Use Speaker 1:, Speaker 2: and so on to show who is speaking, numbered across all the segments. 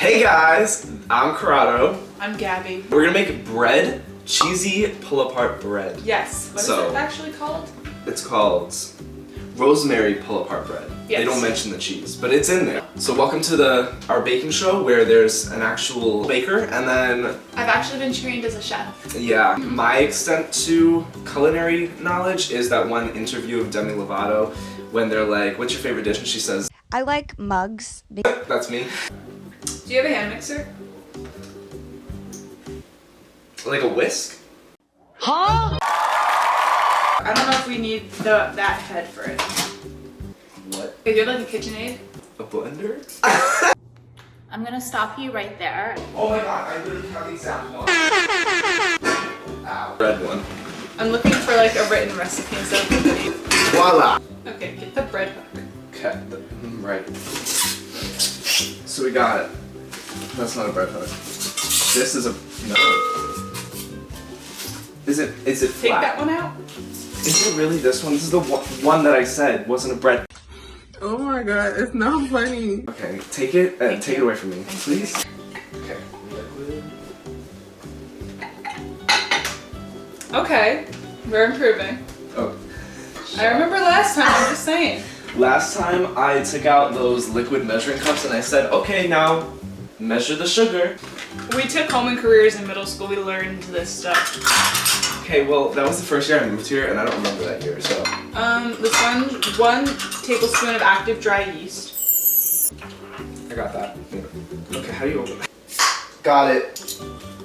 Speaker 1: Hey guys, I'm Corrado.
Speaker 2: I'm Gabby.
Speaker 1: We're gonna make bread, cheesy pull-apart bread.
Speaker 2: Yes. What is it actually called?
Speaker 1: It's called Rosemary Pull-Apart Bread.
Speaker 2: Yes.
Speaker 1: They don't mention the cheese, but it's in there. So welcome to our baking show where there's an actual baker and then...
Speaker 2: I've actually been trained as a chef.
Speaker 1: Yeah, my extent to culinary knowledge is that one interview of Demi Lovato when they're like, what's your favorite dish? And she says,
Speaker 3: I like mugs.
Speaker 1: That's me.
Speaker 2: Do you have a hand mixer?
Speaker 1: Like a whisk?
Speaker 3: Huh?
Speaker 2: I don't know if we need that head for it.
Speaker 1: What?
Speaker 2: Do you have like a KitchenAid?
Speaker 1: A blender?
Speaker 4: I'm gonna stop you right there.
Speaker 1: Oh my god, I literally have the exact one. Ow. Red one.
Speaker 2: I'm looking for like a written recipe instead of the video.
Speaker 1: Voila!
Speaker 2: Okay, get the bread hook.
Speaker 1: Okay, right. So we got it. That's not a bread hook. This is a, no. Is it flat?
Speaker 2: Take that one out.
Speaker 1: Is it really this one? This is the one that I said wasn't a bread.
Speaker 5: Oh my god, it's not funny.
Speaker 1: Okay, take it, take it away from me, please. Okay, liquid.
Speaker 2: Okay, we're improving.
Speaker 1: Oh.
Speaker 2: I remember last time, I'm just saying.
Speaker 1: Last time I took out those liquid measuring cups and I said, okay, now measure the sugar.
Speaker 2: We took home and careers in middle school, we learned this stuff.
Speaker 1: Okay, well, that was the first year I moved here and I don't remember that year, so.
Speaker 2: This one tablespoon of active dry yeast.
Speaker 1: I got that. Okay, how do you open that? Got it.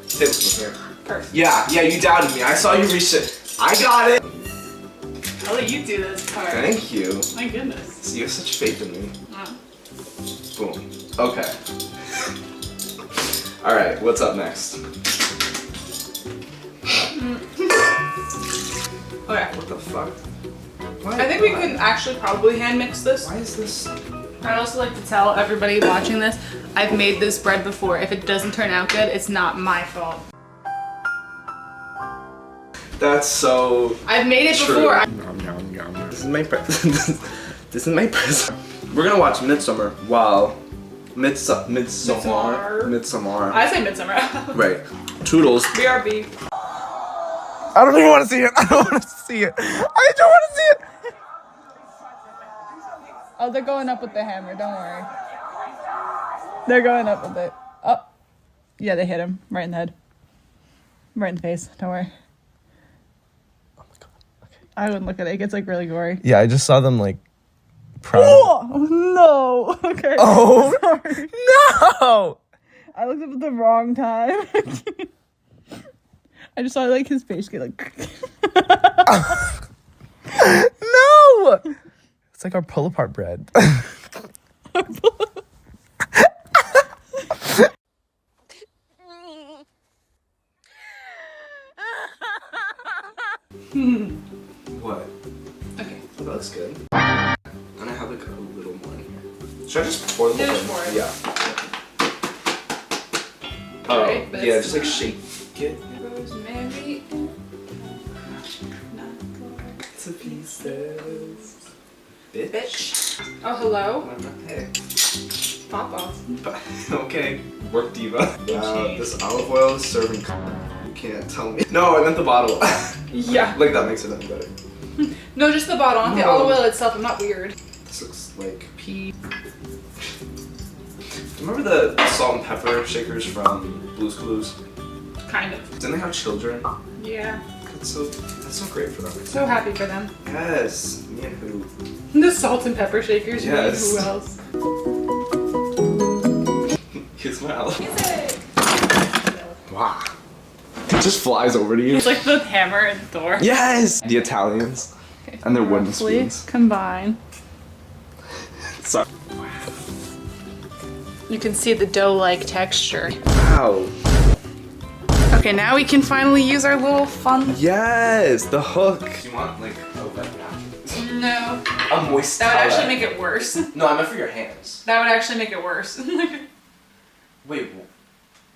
Speaker 1: Tablespoon here.
Speaker 2: Perfect.
Speaker 1: Yeah, you doubted me. I saw you reach it. I got it.
Speaker 2: I'll let you do this part.
Speaker 1: Thank you.
Speaker 2: My goodness.
Speaker 1: So you have such faith in me.
Speaker 2: Oh.
Speaker 1: Boom. Okay. All right, what's up next?
Speaker 2: Okay.
Speaker 1: What the fuck? Why?
Speaker 2: I think we can actually probably hand mix this.
Speaker 1: Why is this?
Speaker 2: I'd also like to tell everybody watching this, I've made this bread before. If it doesn't turn out good, it's not my fault.
Speaker 1: That's so.
Speaker 2: I've made it
Speaker 1: true.
Speaker 2: before.
Speaker 1: This is my present. This is my present. We're gonna watch Midsummer while Midsommar.
Speaker 2: I say midsummer.
Speaker 1: Right. Toodles.
Speaker 2: BRB.
Speaker 5: I don't even want to see it. I don't want to see it. I don't want to see it.
Speaker 2: Oh, they're going up with the hammer, don't worry. They're going up with it. Oh. Yeah, they hit him. Right in the head. Right in the face, don't worry.
Speaker 5: Oh my god. Okay.
Speaker 2: I wouldn't look at it, it gets like really gory.
Speaker 5: Yeah, I just saw them like proud.
Speaker 2: Oh, no! Okay.
Speaker 5: Oh,
Speaker 2: sorry.
Speaker 5: no!
Speaker 2: I looked up at the wrong time. I just saw like his face get like.
Speaker 5: No! It's like our pull-apart bread.
Speaker 1: What?
Speaker 2: Okay.
Speaker 1: Oh, that looks good. And I have like a little more in here. Should I just pour them?
Speaker 2: Just pour it.
Speaker 1: Yeah. Oh,
Speaker 2: Right, but
Speaker 1: yeah,
Speaker 2: it's
Speaker 1: just like
Speaker 2: not-
Speaker 1: shake it.
Speaker 2: Rosemary.
Speaker 1: It's a pieces.
Speaker 2: Bitch. Oh, hello.
Speaker 1: Hey.
Speaker 2: Pop off.
Speaker 1: Okay, work diva.
Speaker 2: Change.
Speaker 1: This olive oil is serving. You can't tell me. No, I meant the bottle.
Speaker 2: Yeah.
Speaker 1: Like that makes it any better.
Speaker 2: No, just the bottle, not the
Speaker 1: No.
Speaker 2: olive oil itself. I'm not weird.
Speaker 1: This looks like pea. Remember the salt and pepper shakers from Blue's Clues?
Speaker 2: Kind of.
Speaker 1: Didn't they have children?
Speaker 2: Yeah.
Speaker 1: That's so great for them.
Speaker 2: So happy for them.
Speaker 1: Yes. Me and who?
Speaker 2: The salt and pepper shakers.
Speaker 1: Yes.
Speaker 2: Who else?
Speaker 1: Here's my olive.
Speaker 2: Music.
Speaker 1: Wow. It just flies over to you.
Speaker 2: It's like the hammer and Thor.
Speaker 1: Yes! The Italians. And their wooden spoons.
Speaker 2: Combine.
Speaker 1: Sorry.
Speaker 2: You can see the dough-like texture.
Speaker 1: Wow.
Speaker 2: Okay, now we can finally use our little fun.
Speaker 1: Yes! The hook. Do you want like a wet napkin?
Speaker 2: No.
Speaker 1: A moist
Speaker 2: That would
Speaker 1: towel.
Speaker 2: actually make it worse.
Speaker 1: No, I meant for your hands.
Speaker 2: That would actually make it worse.
Speaker 1: Wait,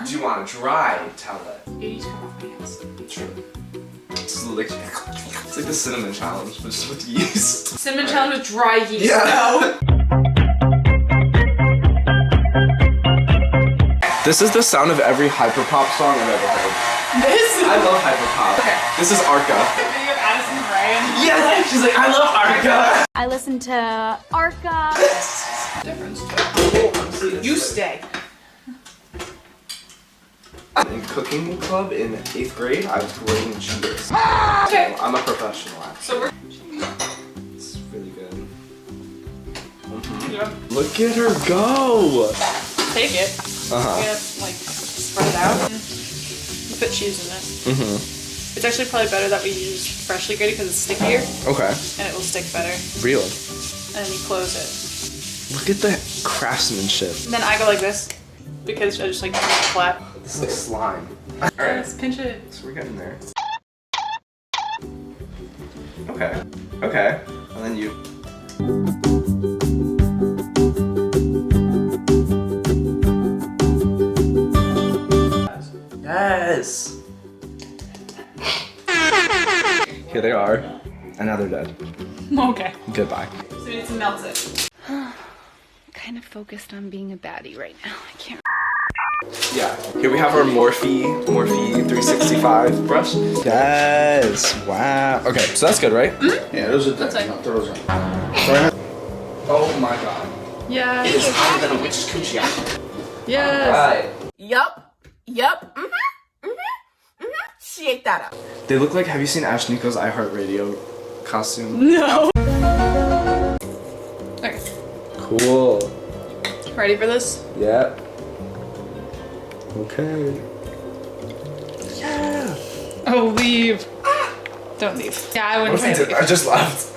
Speaker 1: do you want a dry towelette?
Speaker 2: It come off my hands.
Speaker 1: True. It's like the cinnamon challenge, but just with yeast.
Speaker 2: Cinnamon challenge with dry yeast.
Speaker 1: Yeah.
Speaker 2: No.
Speaker 1: This is the sound of every hyperpop song I've ever heard.
Speaker 2: This?
Speaker 1: I love hyperpop.
Speaker 2: Okay.
Speaker 1: This is Arca.
Speaker 2: Video of Addison Rae.
Speaker 1: Yes! She's like, I love Arca!
Speaker 4: I listen to Arca.
Speaker 2: Difference. You stay.
Speaker 1: In cooking club in 8th grade, I was grading cheese.
Speaker 2: Okay.
Speaker 1: I'm a professional actually.
Speaker 2: So we're.
Speaker 1: It's really good.
Speaker 2: Yeah.
Speaker 1: Look at her go!
Speaker 2: Take it.
Speaker 1: Uh-huh.
Speaker 2: Yeah, like spread it out. You put cheese in it.
Speaker 1: Mm-hmm.
Speaker 2: It's actually probably better that we use freshly grated because it's stickier
Speaker 1: Okay.
Speaker 2: and it will stick better.
Speaker 1: Real.
Speaker 2: And then you close it.
Speaker 1: Look at the craftsmanship.
Speaker 2: And then I go like this because I just like flat.
Speaker 1: This is like slime. Alright,
Speaker 2: Just pinch it.
Speaker 1: so we're getting there. Okay. Okay. And then you. Yes! Here they are. And now they're dead.
Speaker 2: Okay.
Speaker 1: Goodbye.
Speaker 2: So we need to melt it.
Speaker 3: Kind of focused on being a baddie right now. I can't.
Speaker 1: Yeah. Here we have our Morphe 365 brush. Yes. Wow. Okay, so that's good, right?
Speaker 5: Yeah, those are
Speaker 2: That's like-
Speaker 5: those are.
Speaker 1: Oh my god.
Speaker 2: Yeah.
Speaker 1: It is hotter than a witch's coochie.
Speaker 2: Yes.
Speaker 1: Right.
Speaker 6: Yup. Shake that up.
Speaker 1: They look like, have you seen Ash Nico's iHeartRadio costume?
Speaker 2: No. Okay.
Speaker 1: Cool.
Speaker 2: Ready for this?
Speaker 1: Yep. Okay. Yeah.
Speaker 2: Oh, leave. Don't leave. Yeah, I wouldn't say leave.
Speaker 1: I just left.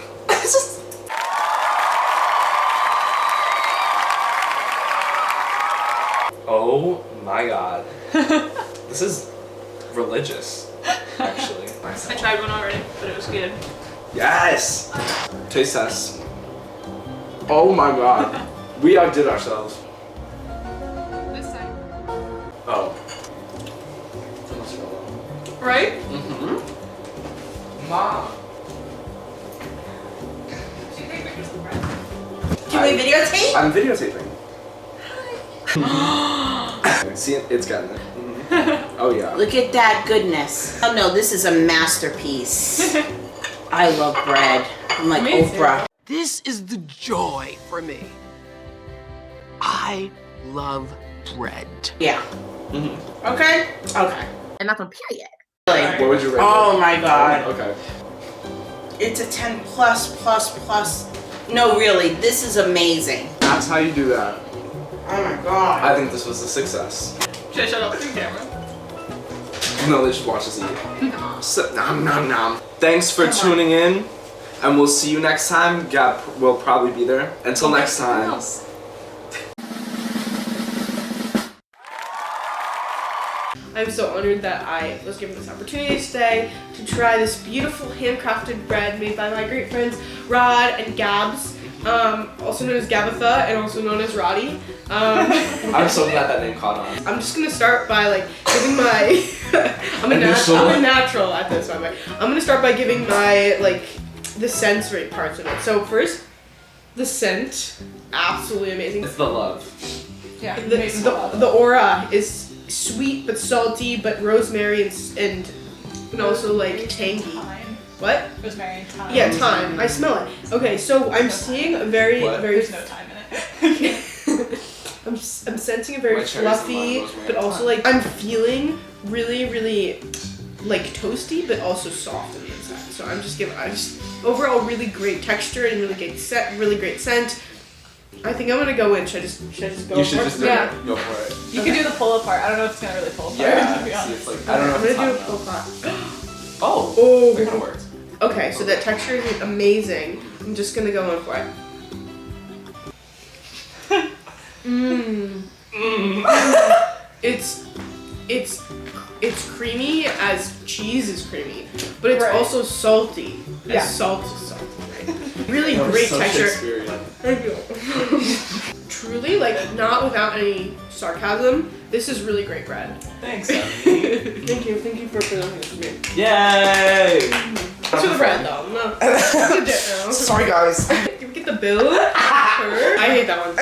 Speaker 1: Oh my god. This is religious, actually.
Speaker 2: I tried one already, but it was good.
Speaker 1: Yes! Taste test. Oh my god. We outdid ourselves.
Speaker 2: This side.
Speaker 1: Oh.
Speaker 2: Right?
Speaker 1: Mm-hmm. Mom.
Speaker 6: Can we videotape?
Speaker 1: I'm videotaping. See, it's gotten it. Mhm. Oh yeah.
Speaker 6: Look at that goodness. Oh no, this is a masterpiece. I love bread. I'm like
Speaker 2: Amazing.
Speaker 6: Oprah.
Speaker 7: This is the joy for me. I love bread.
Speaker 6: Yeah. Okay? Okay. And that's on period. Really?
Speaker 1: What would you rate
Speaker 6: Oh
Speaker 1: it?
Speaker 6: my god.
Speaker 1: Okay.
Speaker 6: It's a 10 plus. No, really, this is amazing.
Speaker 1: That's how you do that.
Speaker 6: Oh my god.
Speaker 1: I think this was a success.
Speaker 2: Should I shut up the camera?
Speaker 1: No, they should watch us eat. So, nom nom nom. Thanks for tuning in, and we'll see you next time. Gab will probably be there. Until next time.
Speaker 8: I'm so honored that I was given this opportunity today to try this beautiful handcrafted bread made by my great friends Rod and Gabs, also known as Gabatha and also known as Roddy.
Speaker 1: I'm so glad that name caught on.
Speaker 8: I'm just gonna start by like giving my I'm a natural at this, by the way. I'm gonna start by giving my like the sensory parts of it. So first, the scent, absolutely amazing.
Speaker 1: It's the love.
Speaker 2: Yeah.
Speaker 8: The aura is sweet but salty, but rosemary and also like tangy.
Speaker 2: Thyme.
Speaker 8: What?
Speaker 2: Rosemary and thyme.
Speaker 8: Yeah, thyme. I smell it. Okay, so I'm seeing a very
Speaker 1: What?
Speaker 2: There's no time in it.
Speaker 8: I'm sensing a very
Speaker 1: My cherries and
Speaker 8: fluffy,
Speaker 1: lime rosemary
Speaker 8: but
Speaker 1: and
Speaker 8: also like I'm feeling really like toasty, but also soft on the inside. So I just overall really great texture and really great scent. I think I'm gonna go in. Should I just go?
Speaker 1: You should
Speaker 8: for it?
Speaker 1: just do
Speaker 2: Yeah.
Speaker 1: it. Go for it.
Speaker 2: You can do the pull apart. I don't know if it's gonna really pull apart.
Speaker 1: Yeah.
Speaker 2: To be
Speaker 1: See,
Speaker 2: honest.
Speaker 1: it's like, I don't know
Speaker 8: I'm
Speaker 1: if it's
Speaker 8: gonna do a
Speaker 1: hot
Speaker 8: pull
Speaker 1: enough.
Speaker 8: pot.
Speaker 1: Oh.
Speaker 8: Oh.
Speaker 1: It kind of worked.
Speaker 8: Okay, so that texture is amazing. I'm just gonna go in for it. It's creamy as cheese is creamy, but it's
Speaker 2: Right.
Speaker 8: also salty.
Speaker 2: Yeah.
Speaker 8: As salt is salty, right? Really
Speaker 1: That was
Speaker 8: great
Speaker 1: so
Speaker 8: texture.
Speaker 1: Shakespearean.
Speaker 8: Thank you. Truly, like not without any sarcasm, this is really great bread.
Speaker 1: Thanks.
Speaker 8: Thank you for presenting this to me.
Speaker 1: Yay!
Speaker 8: Thanks for the bread though. No.
Speaker 1: Sorry guys.
Speaker 8: Can we get the bill? I hate that one.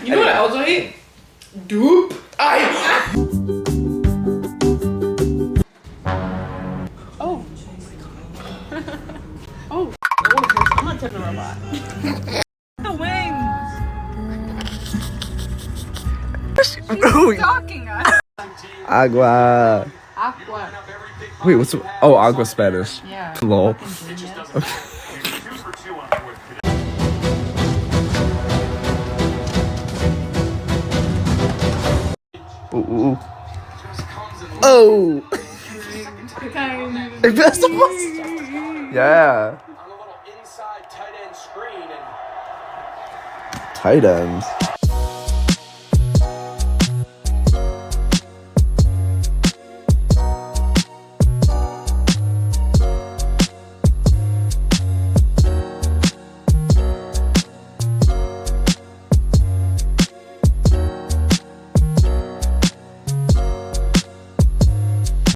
Speaker 8: You know what else I hate? Dupe.
Speaker 2: Oh. Oh. I'm not touching the robot. The wings. Stalking us.
Speaker 5: Agua.
Speaker 2: Aqua.
Speaker 5: Wait, what's the... Oh, agua Spanish.
Speaker 2: Yeah.
Speaker 5: Lol. Ooh, ooh, ooh. Oh! That's the most... Yeah. Tight ends.